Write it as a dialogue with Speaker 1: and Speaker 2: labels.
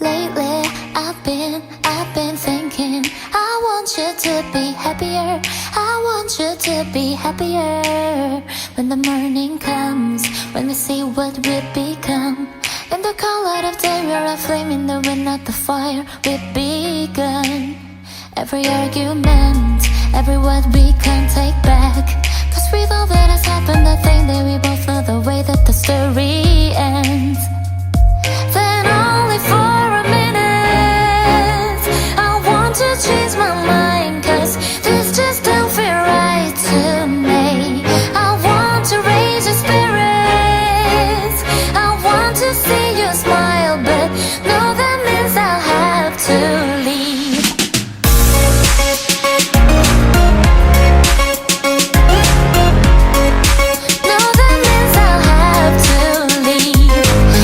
Speaker 1: Lately, I've been thinking I want you to be happier. I want you to be happier. When the morning comes, when we see what we've become. In the cold light of day, we're a flame in the wind, not the fire we've begun. Every argument, every word we can't take back. Cause with all that has happened, I think that we both know the way that the story ends.